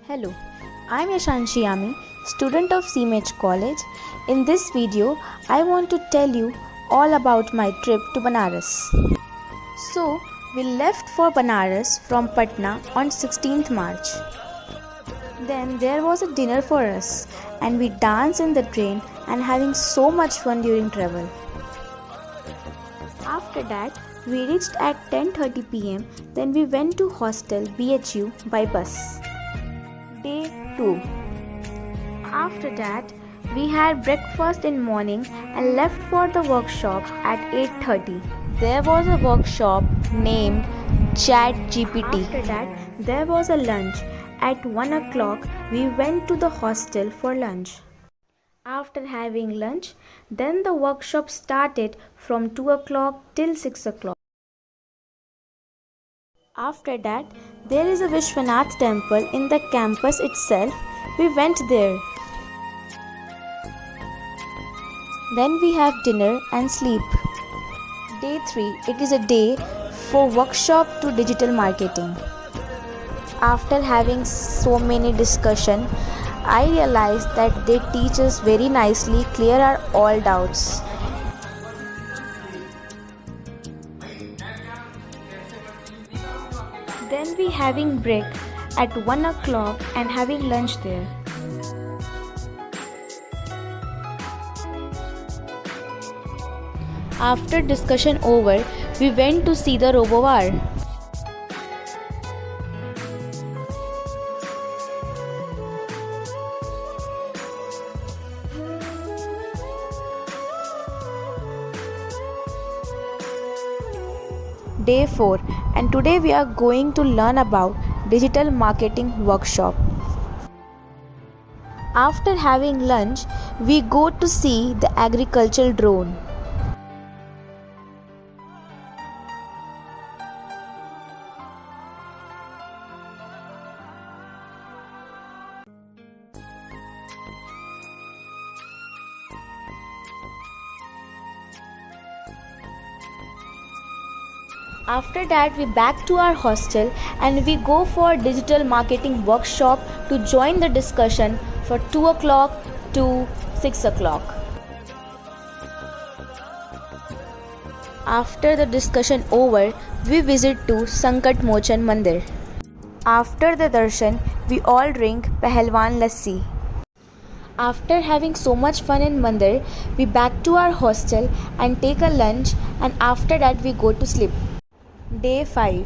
Hello, I'm Yashanshi Yami, student of CIMAGE College. In this video, I want to tell you all about my trip to Banaras. So, we left for Banaras from Patna on 16th March. Then there was a dinner for us and we danced in the train and having so much fun during travel. After that, we reached at 10:30 pm. Then we went to hostel BHU by bus. Day 2. After that, we had breakfast in morning and left for the workshop at 8:30. There was a workshop named ChatGPT. After that, there was a lunch. At 1 o'clock, we went to the hostel for lunch. After having lunch, then the workshop started from 2 o'clock till 6 o'clock. After that, there is a Vishwanath temple in the campus itself. We went there. Then we have dinner and sleep. Day 3. It is a day for workshop to digital marketing. After having so many discussion, I realized that they teach us very nicely, clear our all doubts. Then we having break at 1 o'clock and having lunch there. After discussion over, we went to see the robovar. Day 4, and today we are going to learn about digital marketing workshop. After having lunch, we go to see the agricultural drone. After that, we back to our hostel and we go for digital marketing workshop to join the discussion for 2 o'clock to 6 o'clock. After the discussion over, we visit to Sankat Mochan Mandir. After the darshan, we all drink Pahalwan Lassi. After having so much fun in Mandir, we back to our hostel and take a lunch, and after that we go to sleep. Day 5.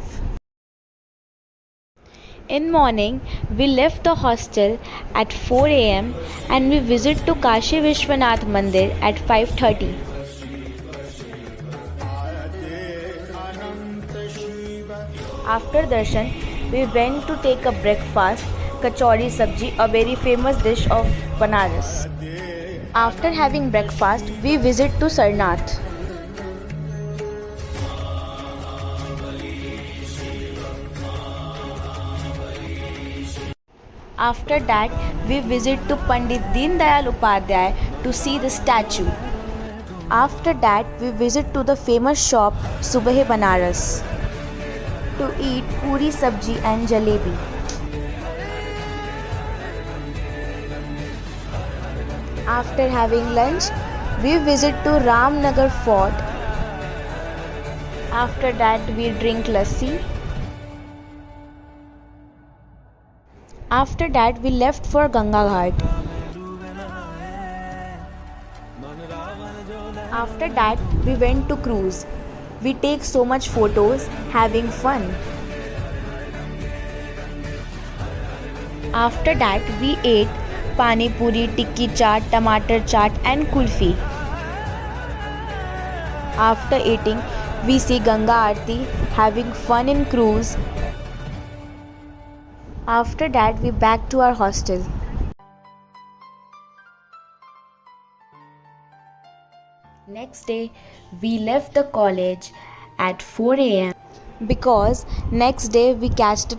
In morning, we left the hostel at 4 am and we visit to Kashi Vishwanath Mandir at 5:30. After darshan, we went to take a breakfast, kachori sabji, a very famous dish of Banaras. After having breakfast, we visit to Sarnath. After that, we visit to Pandit Deen Dayal Upadhyay to see the statue. After that, we visit to the famous shop Subah Banaras to eat puri sabji and jalebi. After having lunch, we visit to Ramnagar Fort. After that, we drink lassi. After that, we left for Ganga Ghat. After that, we went to cruise. We take so much photos, having fun. After that, we ate pani puri, tikki chaat, tomato chaat and kulfi. After eating, we see Ganga Aarti, having fun in cruise. After that, we back to our hostel. Next day, we left the college at 4 am because next day we catch the